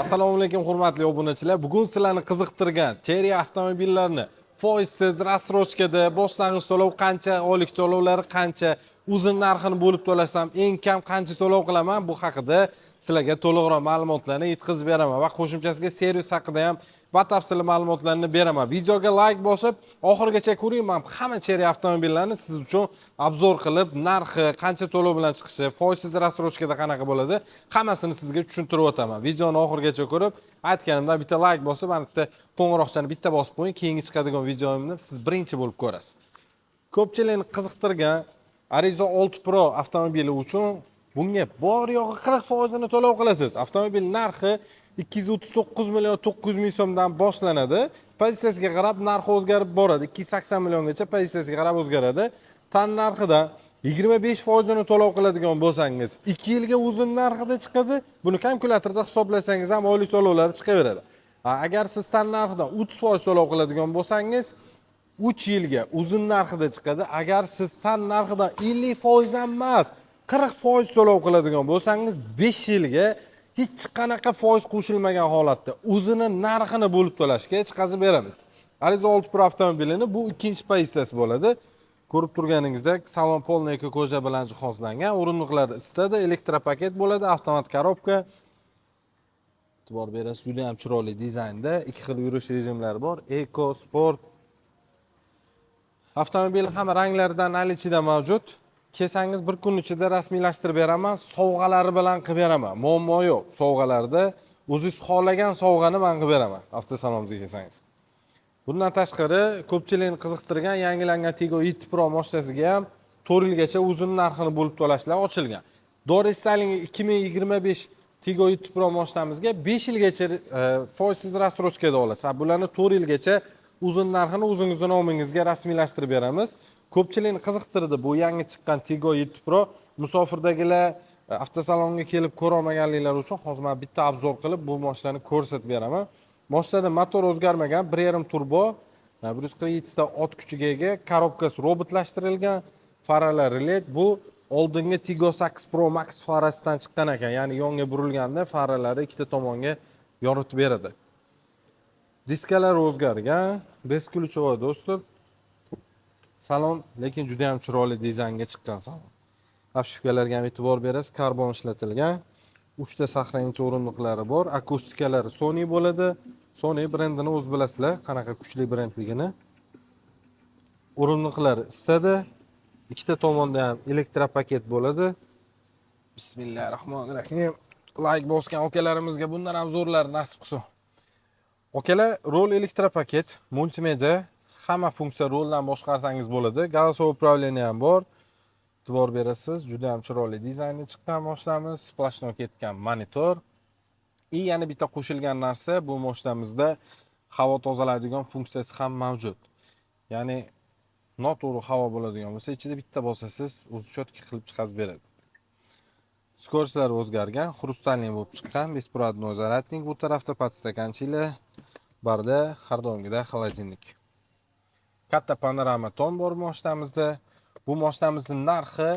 Assalomu alaykum hurmatli obunachilar. Bugun sizlarni qiziqtirgan Chery avtomobillarini foizsiz rassrochkada boshlang'ich to'lov qancha, oylik to'lovlari qancha, uzun narxini bo'lib to'lasam eng kam qancha to'lov qilaman, bu haqida sizlarga to'liqroq ma'lumotlarni yetkazib beraman va qo'shimchasiga servis haqida ham batafsil ma'lumotlarni beraman. Videoga like bosib, oxirigacha ko'ring. Men hamma Chery avtomobillarini siz uchun obzor qilib, narxi, qancha to'lov bilan chiqishi, foizsiz rassrochkada qanaqa bo'ladi, hammasini sizga tushuntirib o'taman. Videoni oxirigacha ko'rib, aytganimdan bitta like bosib, mana bitta qo'ng'iroqchani bitta bosib qo'ying, keyingi chiqadigan videomni siz birinchi bo'lib ko'rasiz. Ko'pchilikni qiziqtirgan Arizo 6 Pro avtomobili uchun bunga bor yo'g'i 40% to'lov qilasiz. Avtomobil narxi 239 million 900 ming so'mdan boshlanadi. Pozitsiyasiga qarab narxi o'zgarib boradi. 280 milliongacha pozitsiyasiga qarab o'zgaradi. Tan narxidan 25% to'lov qiladigan bo'lsangiz, 2 yilga uzun narxida chiqadi. Buni kalkulyatorda hisoblasangiz ham oylik to'lovlari chiqaveradi. Agar siz tan narxidan 30% to'lov qiladigan bo'lsangiz, 3 yilga uzun narxida chiqadi. Agar siz tan narxidan 50% ham emas, 40% to'lov qiladigan bo'lsangiz, 5 yilga hech qanaqa foiz qo'shilmagan holatda o'zini narxini bo'lib to'lashga chiqazib beramiz. Arizo 6 Pro avtomobilini bu ikkinchi pozitsiyasi bo'ladi. Ko'rib turganingizdek, salon polniy koja bilan jihozlangan, o'rindiqlar isitadi, elektropaket bo'ladi, avtomat korobka. E'tibor berasiz, juda ham chiroyli dizaynda, ikki xil yurish rejimlari bor, Eco, Sport. Avtomobil hamma ranglaridan nalichida mavjud. Kelsangiz bir kun ichida rasmiylashtirib beraman, sovg'alari bilan qilib beraman. Muammo yo'q. Sovg'alarda o'zingiz xohlagan sovg'ani men qilib beraman avtosalonimizga kelsangiz. Bundan tashqari, ko'pchilikni qiziqtirgan yangilangan Tigo 7 Pro mashinasiga ham 4 yilgacha uzun narxini bo'lib to'lashlar ochilgan. Do'rislarning 2025 Tigo 7 Pro mashinamizga 5 yilgacha foizsiz rassrochkada olasiz. Bularni 4 yilgacha uzun narxini o'zingizning nomingizga rasmiylashtirib beramiz. Ko'pchilikni qiziqtirdi bu yangi chiqqan Tigo 7 Pro. Musofirdagilar avtosalonga kelib ko'ra olmaganliklar uchun hozir men bitta obzor qilib bu mashinani ko'rsatib beraman. Mashinada motor o'zgarmagan, 1.5 turbo, 147 ta ot kuchiga ega, korobkasi robotlashtirilgan, faralari LED. Bu oldingi Tigo 8 Pro Max farasidan chiqqan ekan, ya'ni yonga burilganda faralari ikkita tomonga yoritib beradi. Diskalar o'zgargan, beskulchovoy do'stlar. Salon lekin juda ham chiroyli dizaynga chiqqan salon. Obshivkalarga ham e'tibor berasiz, karbon ishlatilgan. 3 ta saqlanuvchi o'rindiqlari bor. Akustikalari Sony bo'ladi. Sony brendini o'z bilasizlar, qanaqa kuchli brendligini. O'rindiqlari isitadi. Ikkita tomonda ham elektropaket bo'ladi. Bismillahirrohmanirrohim. Like bosgan akalarimizga bundan ham zo'rlar nasib qilsin. Akalar, rol elektropaket, multimedia, hamma funksiya roldan boshqarsangiz bo'ladi. Голосовое управление ham bor. E'tibor berasiz, juda ham chiroyli dizaynda chiqqan mashinamiz, splashnoy ketgan monitor. Yana bitta qo'shilgan narsa, bu mashinamizda havo tozalaydigan funksiyasi ham mavjud. Ya'ni noto'g'ri havo bo'ladigan bo'lsa, ichida bitta bosasiz, o'zi cho'tka qilib chiqarib beradi. Skorchlar o'zgargan, xrustalniy bo'lib chiqqan, besprovодной zaryadnik bu tarafda, podstakanchilar, barda har doimgidek xolodilnik. Katta panorama tom bor mashinamizda. Bu mashinamizning narxi,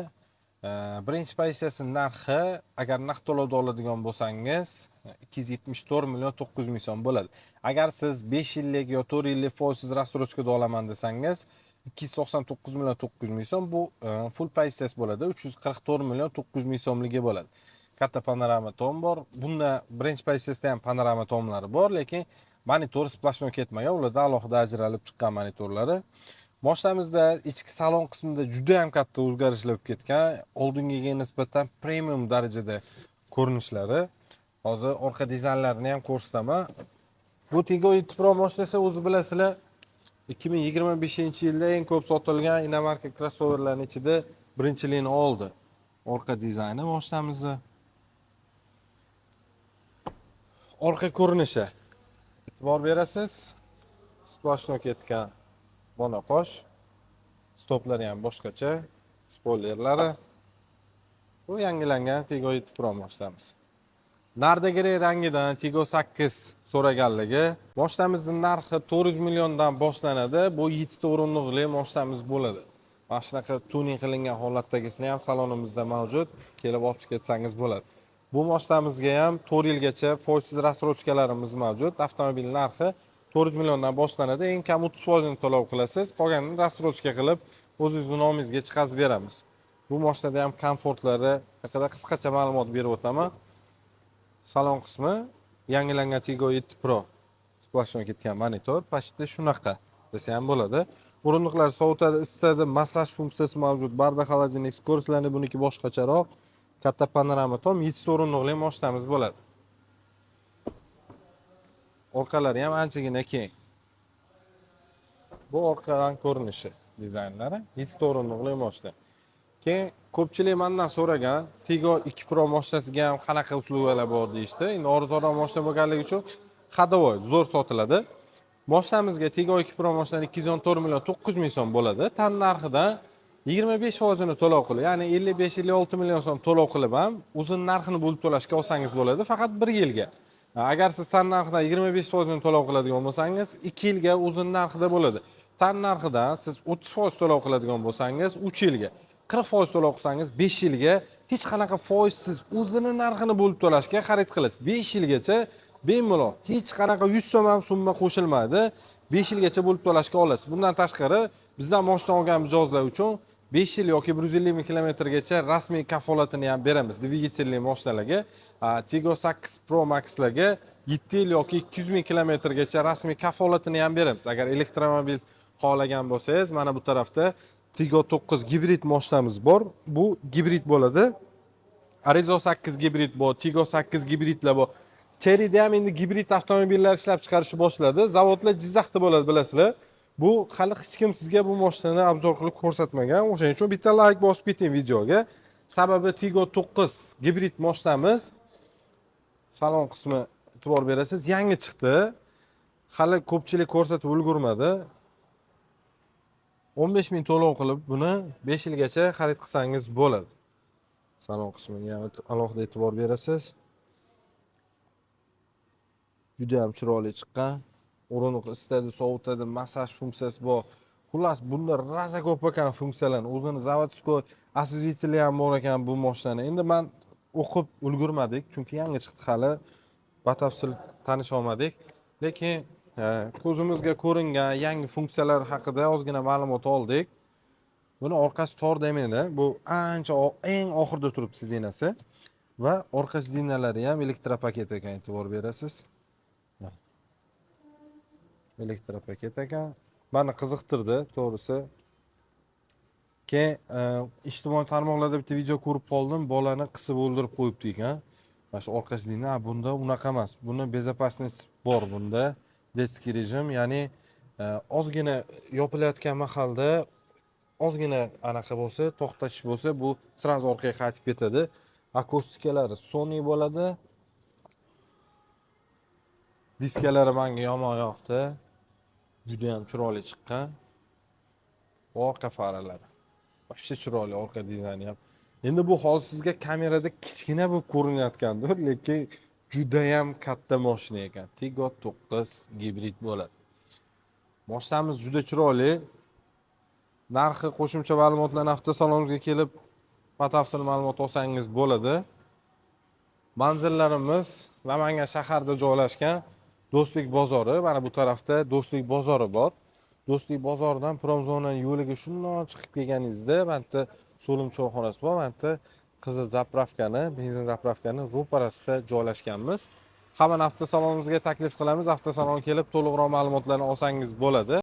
birinchi pozitsiyasining narxi agar naqd to'lovda oladigan bo'lsangiz 274 million 900 ming so'm bo'ladi. Agar siz 5 yillik yo 4 yillik foizsiz rassrochkada olaman desangiz 299 million 900 ming so'm, bu full pozitsiyasi bo'ladi. 344 million 900 ming so'mligi bo'ladi. Katta panorama tom bor. Bunda birinchi pozitsiyasida ham panorama tomlari bor, lekin monitor splashnoy ketmagan, ularda alohida ajralib chiqqan monitorlari. Mashinamizda ichki salon qismida juda ham katta o'zgarishlar bo'lib ketgan. Oldingiga nisbatan premium darajada ko'rinishlari. Hozir orqa dizaynlarini ham ko'rsataman. Bu Tigo 7 Pro mashinasi o'zi bilasizlar 2025-yilda eng ko'p sotilgan inomarka crossoverlarning ichida birinchilikni oldi. Orqa dizayni mashinamizda. Orqa ko'rinishi. E'tibor berasiz. Splashnoy ketgan bonoqosh, stoplari ham boshqacha, spoilerlari. Bu yangilangan Tigo 7 Pro mashinamiz. Nardagiri rangidan Tiggo 8 so'raganligi. Mashinaimizning narxi 400 milliondan boshlanadi. Bu 7 ta o'rinliqli mashinamiz bo'ladi. Mana shunaqa tuning qilingan holatdagisini ham salonimizda mavjud. Kelib olib ketsangiz bo'ladi. Bu mashinamizga ham 4 yilgacha foizsiz рассрочкаlarimiz mavjud. Avtomobil narxi 400 milliondan boshlanadi. Eng kam 30% ni to'lov qilasiz. Qolganini рассрочка qilib o'zingizning nomingizga chiqazib beramiz. Bu mashinada ham komfortlari haqida qisqacha ma'lumot berib o'taman. Salon qismi yangilangan Tiggo 7 Pro splashdan ketgan monitor почти shunaqa desa ham bo'ladi. O'rindiqlar sovutadi, isitadi, massaj funksiyasi mavjud. Barda xolodilnik skorslarni buniki boshqacharoq. Katta panorama tom 7 o'rinliqli mashinamiz bo'ladi. Orqalari ham anchagina keng. Bu orqadan ko'rinishi dizaynlari 7 o'rinliqli mashina. Keyin ko'pchilik mendan so'ragan, Tiggo 2 Pro mashinasiga ham qanaqa uslubalar bor deyishdi. Endi arzonroq mashina bo'lganligi uchun hadavoy zo'r sotiladi. Mashinamizga Tiggo 2 Pro mashinasi 214 million 900 ming so'm bo'ladi. Tan narxidan 25% ni to'lov qilib, ya'ni 55-56 million so'm to'lov qilib ham uzun narxini bo'lib to'lashga olsangiz bo'ladi, faqat 1 yilga. Agar siz tan narxidan 25% ni to'lov qiladigan bo'lsangiz, 2 yilga uzun narxida bo'ladi. Tan narxidan siz 30% to'lov qiladigan bo'lsangiz, 3 yilga. 40% to'lov qilsangiz 5 yilga hech qanaqa foizsiz o'zini narxini bo'lib to'lashga xarid qilasiz. 5 yilgacha bemalol hech qanaqa 100 so'm ham summa qo'shilmaydi. 5 yilgacha bo'lib to'lashga olasiz. Bundan tashqari bizdan mashina olgan mijozlar uchun 5 yil yoki 150 ming kilometrgacha rasmiy kafolatini ham beramiz. Dvigatelli mashinalarga, Tiggo 8 Pro Max'larga 7 yil yoki 200 ming kilometrgacha rasmiy kafolatini ham beramiz. Agar elektromobil xohlagan bo'lsangiz, mana bu tarafda Tiggo 9 gibrid mashinamiz bor. Bu gibrid bo'ladi. Arizo 8 gibrid bor, Tiggo 8 gibridlar bor. Chery'da ham endi gibrid avtomobillar ishlab chiqarishni boshladi. Zavodlar Jizzaxda bo'ladi, bilasizlar. Bu hali hech kim sizga bu mashinani obzor qilib ko'rsatmagan. O'shaning uchun bitta like bosib keting videoga. Sababi Tiggo 9 gibrid mashinamiz salon qismi e'tibor berasiz, yangi chiqdi. Hali ko'pchilik ko'rsatib ulgurmadi. 15 ming to'lov qilib buni 5 yilgacha xarid qilsangiz bo'ladi. Salon qismiga ham alohida e'tibor berasiz. Juda ham chiroyli chiqqan. O'rindiq isitadi, sovutadi, massaj funksiyasi bor. Xullas, bunda raza ko'p ekan funksiyalarni. O'zini zavodskoy освежители ham bor ekan bu mashinani. Endi men o'qib ulgurmadik, chunki yangi chiqdi hali. Batafsil tanisha olmadik. Lekin ko'zimizga ko'ringan yangi funksiyalar haqida ozgina ma'lumot oldik. Buni orqasi tor demaydi. Bu ancha eng oxirida turibdi sidinasi va orqa sidinalari ham elektropaket ekan, e'tibor berasiz. Elektropaket ekan. Meni qiziqtirdi, to'g'risi. Keyin ijtimoiy tarmoqlarda bitta video ko'rib qoldim, bolani qisib o'ldirib qo'yibdi ekan. Mana shu orqa sidina, bunda unaqa emas. Buni безопасность bor bunda. Детский rejim, ya'ni ozgina yopilayotgan mahalda ozgina anaqa bo'lsa, to'xtatish bo'lsa, bu sразу orqaga qaytib ketadi. Akustikalari Sony bo'ladi. Diskalari menga yomon yoqdi. Juda ham chiroyli chiqqan. Orqa faralari. Вообще chiroyli orqa dizayni ham. Endi bu hozir sizga kamerada kichkina bo'lib ko'rinayotgandir, lekin juda ham katta mashina ekan. Tiggo 9 gibrid bo'ladi. Mashinamiz juda chiroyli. Narxi qo'shimcha ma'lumotlarni avtosalonimizga kelib batafsil ma'lumot olsangiz bo'ladi. Manzillarimiz Namangan shaharida joylashgan. Do'stlik bozori, mana bu tarafda Do'stlik bozori bor. Do'stlik bozoridan Promzona yo'liga shundoq chiqib kelganingizda, mana bu so'lim choyxonasi bor, mana bu qizil zapravkani, benzin zapravkani ro'parasida joylashganmiz. Hamma avtosalonimizga taklif qilamiz. Avtosalon kelib to'liqroq ma'lumotlarni olsangiz bo'ladi.